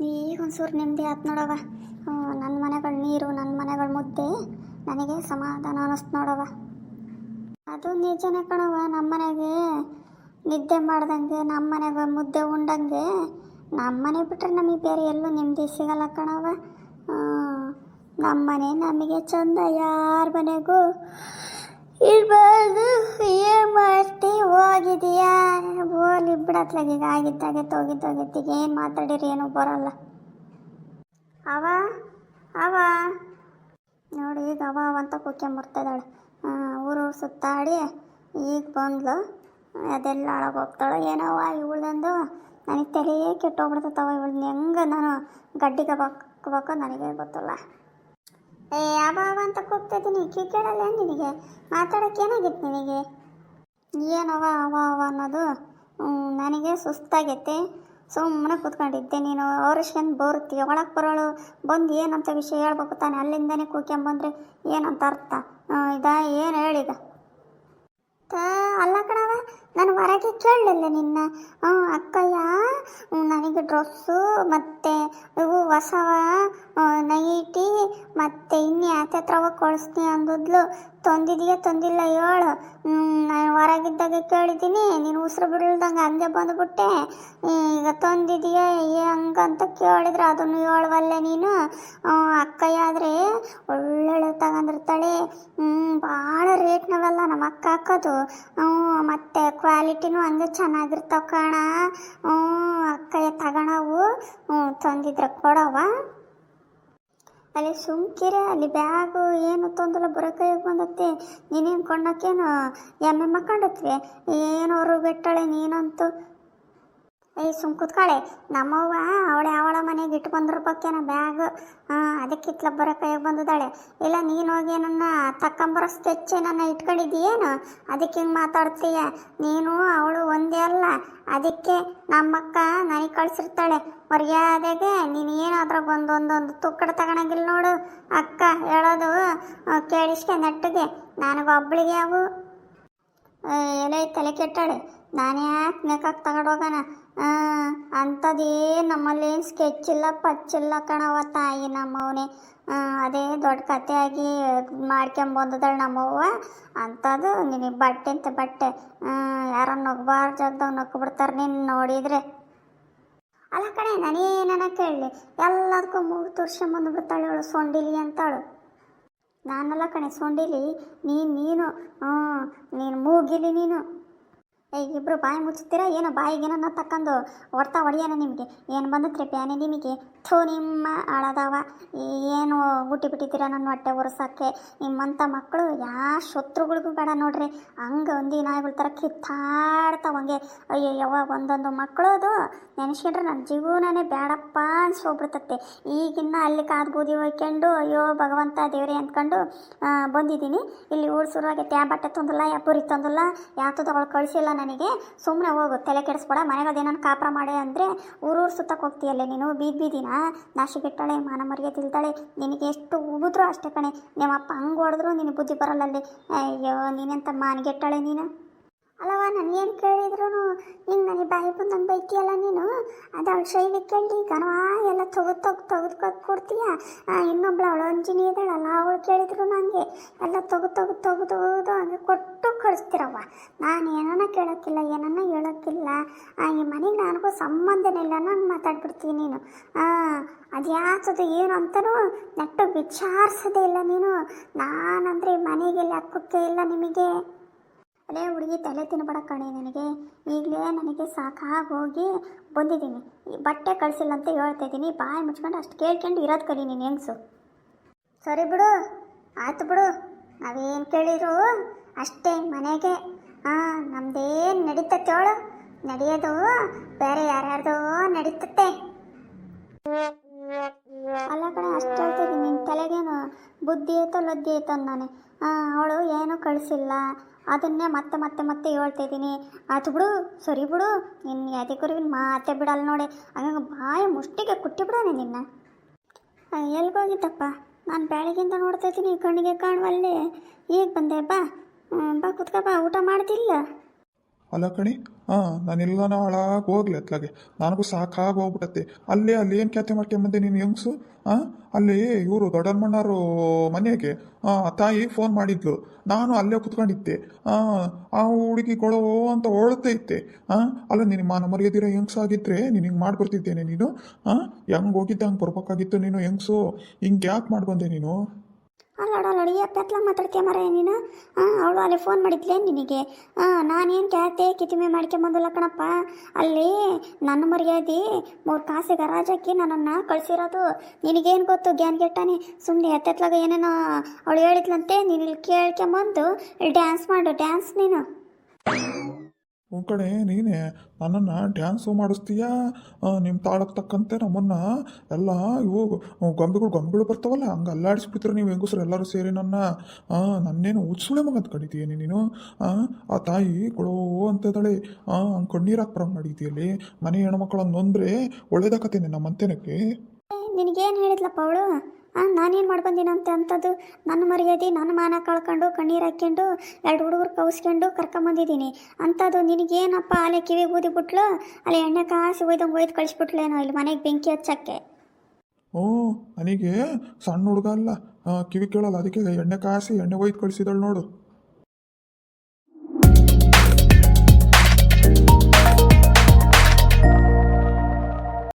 ಈಗ ಒಂಚೂರು ನೆಮ್ಮದಿ ಆಯ್ತು ನೋಡವ. ನನ್ನ ಮನೆಗಳ ನೀರು, ನನ್ನ ಮನೆಗಳ ಮುದ್ದೆ ನನಗೆ ಸಮಾಧಾನ ಅನ್ನಿಸ್ತು ನೋಡವ. ಅದು ನಿಜನೇ ಕಣವ. ನಮ್ಮ ಮನೆಗೆ ನಿದ್ದೆ ಮಾಡ್ದಂಗೆ, ನಮ್ಮ ಮನೆಗೆ ಮುದ್ದೆ ಉಂಡಂಗೆ, ನಮ್ಮ ಮನೆ ಬಿಟ್ಟರೆ ನಮಗೆ ಬೇರೆ ಎಲ್ಲೂ ನೆಮ್ಮದಿ ಸಿಗಲ್ಲ ಕಣವ. ನಮ್ಮ ಮನೆ ನಮಗೆ ಚಂದ, ಯಾರ ಮನೆಗೂ ಇರಬಾರ್ದು. ಏನು ಮಾಡ್ತಿ, ಹೋಗಿದೀಯಾ ಹೋಲಿ ಬಿಡತ್ಲಾಗ. ಈಗ ಆಗಿದ್ದಾಗೆ ಹೋಗಿದ್ದೋಗಿತ್ತಿಗೆ ಏನು ಮಾತಾಡಿರಿ ಏನೂ ಬರೋಲ್ಲ. ಅವ ಅವ ನೋಡಿ, ಈಗ ಅವ ಅಂತ ಕೂಕ್ಕೊಂಬರ್ತಿದ್ದಾಳೆ. ಊರು ಸುತ್ತಾಡಿ ಈಗ ಬಂದ್ಲು. ಅದೆಲ್ಲ ಒಳಗೋಗ್ತಾಳೆ ಏನವ ಇವಳ್ದಂದು. ನನಗೆ ತಲೆಯೇ ಕೆಟ್ಟೋಗ್ಬಿಡ್ತವ. ಇವಳನ್ನ ಹೆಂಗೆ ನಾನು ಗಡ್ಡಿಗೆ ಬಾಕ್ಬೇಕು ನನಗೆ ಗೊತ್ತಲ್ಲ. ಅವ ಅಂತ ಕೂಗ್ತಿದ್ದೀನಿ, ಕೇಳಲ್ಲ ನಿನಗೆ? ಮಾತಾಡೋಕ್ಕೆ ಏನಾಗಿತ್ತು ನಿನಗೆ? ಏನವ ಅವ ಅನ್ನೋದು? ನನಗೆ ಸುಸ್ತಾಗೈತೆ, ಸುಮ್ಮನೆ ಕೂತ್ಕೊಂಡಿದ್ದೆ. ನೀನು ಅವ್ರಷ್ಕಂದು ಬೋರ್ತಿ ಒಳಗೆ ಬರೋಳು ಬಂದು ಏನಂತ ವಿಷಯ ಹೇಳ್ಬೇಕು ತಾನೆ. ಅಲ್ಲಿಂದನೇ ಕೂಕ್ಕೊಂಬಂದ್ರೆ ಏನಂತ ಅರ್ಥ? ಏನು ಹೇಳಿದ? ಅಲ್ಲ ಕಣವ, ನಾನು ಹೊರಗೆ ಕೇಳಲಿಲ್ಲ ನಿನ್ನ. ಅಕ್ಕಯ್ಯ ನನಗೆ ಡ್ರೆಸ್ಸು ಮತ್ತು ಇವು ಹೊಸವ ನೈಟಿ ಮತ್ತು ಇನ್ನೇ ಹತ್ರ ಕಳಿಸ್ತೀನಿ ಅಂದಿದ್ಲು. ತಂದಿಲ್ಲ ಹೇಳು. ನಾನು ಹೊರಗಿದ್ದಾಗ ಕೇಳಿದ್ದೀನಿ, ನೀನು ಉಸಿರು ಬಿಡಲ್ದಂಗೆ ಹಂಗೆ ಬಂದುಬಿಟ್ಟೆ. ಈಗ ತಂದಿದೀಯ ಹಂಗಂತ ಕೇಳಿದ್ರೆ ಅದನ್ನು ಹೇಳುವಲ್ಲೇ ನೀನು. ಅಕ್ಕಯ್ಯ ಆದರೆ ಒಳ್ಳೊಳ್ಳೆ ತಗೊಂಡಿರ್ತಾಳೆ. ಭಾಳ ರೇಟ್ನವೆಲ್ಲ ನಮ್ಮ ಅಕ್ಕ ಹಾಕೋದು. ಮತ್ತು ಕ್ವಾಲಿಟಿನೂ ಹಂಗೆ ಚೆನ್ನಾಗಿರ್ತಾವ ಕಣ. ಅಕ್ಕಯ್ಯ ತಗೊಳವು. ತಂದಿದ್ರೆ ಕೊಡವ. ಅಲ್ಲಿ ಸುಮ್ಕಿರೆ, ಅಲ್ಲಿ ಬ್ಯಾಗು ಏನು ತಂದಿಲ್ಲ, ಬರೋಕೈಗೆ ಬಂದತ್ತೆ. ನೀನೇನು ಕೊಂಡಕ್ಕೇನು ಎಮ್ಮೆ ಮಕ್ಕಂಡತ್ವಿ? ಏನೋರು ಬಿಟ್ಟಾಳೆ ನೀನಂತೂ. ಸುಮ್ ಕೂತ್ಕಾಳೆ. ನಮ್ಮವ್ವ ಅವಳ ಮನೆಗೆ ಇಟ್ಟು ಬಂದಿರ್ಬೇಕೇನ ಬ್ಯಾಗ್. ಅದಕ್ಕಿತ್ಲ ಬರೋ ಕೈಯಾಗ ಬಂದಿದ್ದಾಳೆ. ಇಲ್ಲ ನೀನು ಹೋಗಿ ನನ್ನ ತಕ್ಕಂಬರೋ ಸ್ಕೆಚ್ಚೆ ನನ್ನ ಇಟ್ಕೊಂಡಿದ್ದೀಯೇನು? ಅದಕ್ಕೆ ಹಿಂಗೆ ಮಾತಾಡ್ತೀಯ ನೀನು. ಅವಳು ಒಂದೇ ಅಲ್ಲ, ಅದಕ್ಕೆ ನಮ್ಮಕ್ಕ ನನಗೆ ಕಳಿಸಿರ್ತಾಳೆ ಮರ್ಯಾದೆಗೆ. ನೀನು ಏನು ಅದ್ರಾಗ ಒಂದೊಂದೊಂದು ತುಕ್ಕಡ ತಗೊಳಂಗಿಲ್ಲ ನೋಡು. ಅಕ್ಕ ಹೇಳೋದು ಕೇಳಿಸ್ಕೆ ನೆಟ್ಟಿಗೆ. ನನಗೊಬ್ಳಿಗೆ ಅವು ಎಲೆ ತಲೆ ಕೆಟ್ಟಾಳೆ. ನಾನು ಯಾಕೆ ಮೇಕಪ್ ತಗೊಂಡೋಗೋಣ? ಅಂಥದ್ದೇನು ನಮ್ಮಲ್ಲೇನು ಸ್ಕೆಚ್ ಇಲ್ಲ ಪಚ್ಚಿಲ್ಲ ಕಣವ ತಾಯಿ ನಮ್ಮವನೇ. ಅದೇ ದೊಡ್ಡ ಕಥೆಯಾಗಿ ಮಾಡ್ಕೊಂಬಂದದಳು ನಮ್ಮವ್ವ. ಅಂಥದ್ದು ನಿನಗೆ ಬಟ್ಟೆ ಅಂತ ಬಟ್ಟೆ. ಯಾರೋ ನಗ್ಬಾರ ಜಾಗದಾಗ ನಕ್ಬಿಡ್ತಾರೆ ನೀನು ನೋಡಿದರೆ. ಅಲ್ಲ ಕಣೆ, ನಾನೇನ ಕೇಳಲಿ, ಎಲ್ಲದಕ್ಕೂ ಮೂಗು ತೋರ್ಸ್ಕೊಂಬಂದುಬಿಡ್ತಾಳೆ ಅವಳು ಸೊಂಡಿಲಿ ಅಂತಾಳು. ನಾನಲ್ಲ ಕಣೆ ಸೊಂಡಿಲಿ, ನೀನು ನೀನು ಮೂಗಿಲಿ ನೀನು. ಇಬ್ಬರು ಬಾಯಿ ಮುಚ್ತೀರಾ ಏನೋ? ಬಾಯಿಗೇನೋ ತಕ್ಕಂದು ಹೊಡೆಯೋಣ ನಿಮಗೆ. ಏನು ಬಂದತ್ರಿ ಪ್ಯಾನೆ ನಿಮಗೆ? ಥೂ ನಿಮ್ಮ ಆಳದವ. ಏನು ಗುಟ್ಟಿ ಬಿಟ್ಟಿದ್ದೀರ ನನ್ನ ಹೊಟ್ಟೆ ಒರೆಸೋಕ್ಕೆ? ನಿಮ್ಮಂಥ ಮಕ್ಕಳು ಯಾವ ಶತ್ರುಗಳಿಗೂ ಬೇಡ ನೋಡ್ರಿ. ಹಂಗೆ ಒಂದು ನಾಯಿಗಳ ಥರ ಕಿತ್ತಾಡ್ತಾವಂಗೆ. ಅಯ್ಯವ್ವ, ಒಂದೊಂದು ಮಕ್ಕಳು ಅದು ನೆನೆಸ್ಕೊಂಡ್ರೆ ನನ್ನ ಜೀವನನೇ ಬೇಡಪ್ಪ ಅನ್ಸೋಗ್ಬಿಡ್ತತ್ತೆ. ಈಗಿನ್ನ ಅಲ್ಲಿ ಕಾದು ಬೂದಿ ಹೋಯ್ಕೊಂಡು ಅಯ್ಯೋ ಭಗವಂತ ದೇವರೇ ಅಂದ್ಕೊಂಡು ಬಂದಿದ್ದೀನಿ. ಇಲ್ಲಿ ಊರು ಶುರುವಾಗೈತೆ. ಯಾವ ಬಟ್ಟೆ ತಂದಿಲ್ಲ, ಯಾವ ಪುರಿ ತಂದಿಲ್ಲ, ಯಾತದ ಅವಳು ಕಳಿಸಿಲ್ಲ ನನಗೆ. ಸುಮ್ಮನೆ ಹೋಗು, ತಲೆ ಕೆಡಿಸ್ಬೇಡ. ಮನೆಗದೇನೋ ಕಾಪರ ಮಾಡೆ ಅಂದರೆ ಊರು ಸುತ್ತಕ್ಕೆ ಹೋಗ್ತೀಯಲ್ಲೇ ನೀನು. ಬೀದಿನ ನಾಶಿಗೆಟ್ಟಾಳೆ, ಮಾನ ಮರ್ಯಾದಿಲ್ತಾಳೆ. ನಿನಗೆ ಎಷ್ಟು ಉಗಿದ್ರು ಅಷ್ಟೇ ಕಣೆ. ನಿಮ್ಮಪ್ಪ ಹಂಗೆ ಹೊಡೆದ್ರು ನಿನಗೆ ಬುದ್ಧಿ ಬರಲ್ಲಲ್ಲಿ. ಅಯ್ಯೋ, ನೀನೆಂತ ಮಾನಿಗೆಟ್ಟಾಳೆ ನೀನು. ಅಲ್ಲವ, ನನಗೇನು ಕೇಳಿದ್ರು ಹಿಂಗೆ ನನಗೆ ಬಾಯಿ ಬಂದಂಗೆ ಬೈತೀಯಲ್ಲ ನೀನು. ಅದು ಅವಳು ಶೈಲಿ ಕೇಳಿ ಕಣವ ಎಲ್ಲ ತೆಗೆದು ಕೊಡ್ತೀಯ. ಇನ್ನೊಬ್ಳು ಅವಳು ಅಂಜಿನಿ ಇದ್ದಾಳಲ್ಲ, ಅವಳು ಕೇಳಿದ್ರು ನನಗೆ ಎಲ್ಲ ತೆಗೆದು ಹಂಗೆ ಕೊಟ್ಟು ಕಳಿಸ್ತಿರವ್ವ. ನಾನು ಏನನ್ನ ಕೇಳೋಕ್ಕಿಲ್ಲ, ಏನನ್ನ ಹೇಳೋಕ್ಕಿಲ್ಲ. ಈ ಮನೆಗೆ ನನಗೂ ಸಂಬಂಧನೇ ಇಲ್ಲ, ನಾನು ಮಾತಾಡ್ಬಿಡ್ತೀನಿ ನೀನು. ಅದು ಯಾತದು ಏನು ಅಂತನೂ ನೆಟ್ಟು ವಿಚಾರಿಸೋದೇ ಇಲ್ಲ ನೀನು. ನಾನಂದರೆ ಮನೆಗೆ ಲೆಕ್ಕಕ್ಕೆ ಇಲ್ಲ ನಿಮಗೆ. ಅಲ್ಲೇ ಹುಡುಗಿ, ತಲೆ ತಿನ್ಬೇಡ ಕಣೆ ನನಗೆ. ಈಗಲೇ ನನಗೆ ಸಾಕಾಗೋಗಿ ಬಂದಿದ್ದೀನಿ. ಈ ಬಟ್ಟೆ ಕಳಿಸಿಲ್ಲ ಅಂತ ಹೇಳ್ತಾಯಿದ್ದೀನಿ. ಬಾಯಿ ಮುಚ್ಕೊಂಡು ಅಷ್ಟು ಕೇಳ್ಕೊಂಡು ಇರೋದು ಕಲಿ ನೀನು ಹೆಂಗ್ಸು. ಸರಿ ಬಿಡು, ಆಯ್ತು ಬಿಡು. ನಾವೇನು ಕೇಳಿದ್ರು ಅಷ್ಟೇ ಮನೆಗೆ. ನಮ್ಮದೇನು ನಡೀತತ್ತೆ ಹೇಳು? ನಡೆಯೋದು ಬೇರೆ ಯಾರ್ಯಾರ್ದೋ ನಡೀತತ್ತೆ. ಅಲ್ಲ ಕಣೆ, ಅಷ್ಟು ಹೇಳ್ತಿದ್ದೀನಿ. ನಿನ್ನ ತಲೆಗೇನು ಬುದ್ಧಿ ಐತೋ ಲದ್ದಿ ಐತೋ ನಾನೇ. ಅವಳು ಏನೂ ಕಳಿಸಿಲ್ಲ, ಅದನ್ನೇ ಮತ್ತೆ ಮತ್ತೆ ಮತ್ತೆ ಹೇಳ್ತಾಯಿದ್ದೀನಿ. ಆಯ್ತು ಬಿಡು, ಸರಿ ಬಿಡು. ನಿನ್ನ ಯಾದಿಕರಿಗಿನ ಮಾತೆ ಬಿಡಲ್ಲ ನೋಡಿ. ಹಂಗೆ ಬಾಯಿ ಮುಷ್ಟಿಗೆ ಕುಟ್ಟಿಬಿಡೋಣ ನಿನ್ನ. ಎಲ್ಗೋಗಿದ್ದಪ್ಪ? ನಾನು ಬೆಳಗಿಂದ ನೋಡ್ತಾಯಿದ್ದೀನಿ, ಕಣ್ಣಿಗೆ ಕಾಣುವಲ್ಲಿ. ಈಗ ಬಂದೆ. ಬಾ ಕುತ್ಕ, ಬಾ. ಊಟ ಮಾಡ್ತಿಲ್ಲ? ಅಲ್ಲ ಕಣಿ, ಹಾಂ ನಾನೆಲ್ಲನ ಹಾಳಾಗಿ ಹೋಗ್ಲಿ ಅತ್ಲಾಗೆ, ನನಗೂ ಸಾಕಾಗಿ ಹೋಗ್ಬಿಟ್ಟತ್ತೆ. ಅಲ್ಲಿ ಏನು ಖ್ಯಾತಿ ಮಾಡ್ಕೊಂಬಂದೆ ನೀನು ಹೆಂಗ್ಸು? ಹಾಂ, ಅಲ್ಲಿ ಇವರು ದೊಡ್ಡಮ್ಮಣ್ಣರು ಮನೆಗೆ ತಾಯಿ ಫೋನ್ ಮಾಡಿದ್ಲು, ನಾನು ಅಲ್ಲೇ ಕುತ್ಕೊಂಡಿದ್ದೆ. ಆ ಹುಡುಗಿಗಳು ಅಂತ ಹೊಳುತ್ತೆ ಇತ್ತೆ. ಅಲ್ಲ ನಿನಗೆ ಮಾನ ಮರ್ಯಾದಿರೋ ಹೆಂಗ್ಸಾಗಿದ್ರೆ ನೀನು ಹಿಂಗೆ ಮಾಡ್ಬರ್ತಿದ್ದೇನೆ ನೀನು? ಹೆಂಗೆ ಹೋಗಿದ್ದೆ ಹಂಗೆ ಬರ್ಬೇಕಾಗಿತ್ತು ನೀನು ಹೆಂಗ್ಸು. ಹಿಂಗೆ ಯಾಕೆ ಮಾಡ್ಬಂದೆ ನೀನು? ಅಲ್ಲೋಡಲ್ಲೋಡಿ ಪೆತ್ಲ ಮಾತಾಡ್ತೀಯ ಮರ ನೀನು. ಅವಳು ಅಲ್ಲಿ ಫೋನ್ ಮಾಡಿದ್ಲೇನು ನಿನಗೆ? ನಾನೇನು ಕ್ಯಾತೆ ಕಿತಿಮೆ ಮಾಡ್ಕೊಂಬಂದಿಲ್ಲ ಕಣಪ್ಪ. ಅಲ್ಲಿ ನನ್ನ ಮರ್ಯಾದೆ 3 ಕಾಸೆ ಗರಾಜಾಕಿ ನನ್ನನ್ನು ಕಳಿಸಿರೋದು. ನಿನಗೇನು ಗೊತ್ತು ಜ್ಞಾನಗೆಟ್ಟಾನೆ. ಸುಮ್ಮನೆ ಎತ್ತೆತ್ಲಾಗ ಏನೇನೋ ಅವಳು ಹೇಳಿದ್ಲಂತೆ, ನೀನು ಇಲ್ಲಿ ಕೇಳ್ಕೊಂಬಂದು ಡ್ಯಾನ್ಸ್ ಮಾಡು, ಡ್ಯಾನ್ಸ್ ನೀನು. ಕಡೆ ನೀನೇ ನನ್ನನ್ನು ಡ್ಯಾನ್ಸು ಮಾಡಿಸ್ತೀಯಾ? ನಿಮ್ಮ ತಾಳಕ್ಕೆ ತಕ್ಕಂತೆ ನಮ್ಮನ್ನು ಎಲ್ಲ ಇವು ಗೊಂಬೆಗಳು ಬರ್ತಾವಲ್ಲ ಹಂಗೆ ಅಲ್ಲಾಡಿಸ್ಬಿಡ್ತೀರ ನೀವು ಹೆಂಗಸ್ರು ಎಲ್ಲರೂ ಸೇರಿ ನನ್ನೇನು ಉತ್ಸುಳೆ ಮಗಂತ ಕಡಿತೀಯ ನೀನು? ಆ ತಾಯಿ ಕೊಳೋ ಅಂತದಳೆ, ಹಂಗೆ ಕಣ್ಣೀರು ಹಾಕ್ಬರಂಗೆ ಮಾಡಿದ್ದೀಯಲ್ಲಿ. ಮನೆ ಹೆಣ್ಮಕ್ಳನ್ನ ನೊಂದರೆ ಒಳ್ಳೇದಾಕತ್ತೇನೆ ನಮ್ಮ ಅಂತೇನಕ್ಕೆ. ನಿನಗೇನು ಹೇಳಿದ್ಲಪ್ಪ ಅವಳು? ನಾನೇನು ಮಾಡ್ಬಂದಿನಂತೆ ಅಂಥದ್ದು? ನನ್ನ ಮರ್ಯಾದೆ ನನ್ನ ಮಾನ ಕಳ್ಕೊಂಡು ಕಣ್ಣೀರು ಹಾಕ್ಕೊಂಡು 2 ಹುಡುಗರು ಕೌಸ್ಕೊಂಡು ಕರ್ಕೊಂಬಂದಿದ್ದೀನಿ ಅಂಥದ್ದು. ನಿನಗೇನಪ್ಪ ಅಲ್ಲೇ ಕಿವಿ ಊದಿಬಿಟ್ಲು, ಅಲ್ಲಿ ಎಣ್ಣೆ ಕಾಸಿ ಒಯ್ದು ಕಳಿಸ್ಬಿಟ್ಲೇನೋ ಇಲ್ಲಿ ಮನೆಗೆ ಬೆಂಕಿ ಹಚ್ಚಕ್ಕೆ. ಓ, ನನಗೆ ಸಣ್ಣ ಹುಡುಗ ಅಲ್ಲ, ಕಿವಿ ಕೇಳಲ್ಲ, ಅದಕ್ಕೆ ಎಣ್ಣೆ ಕಾಸಿ ಎಣ್ಣೆ ಒಯ್ದು ಕಳಿಸಿದಳು ನೋಡು.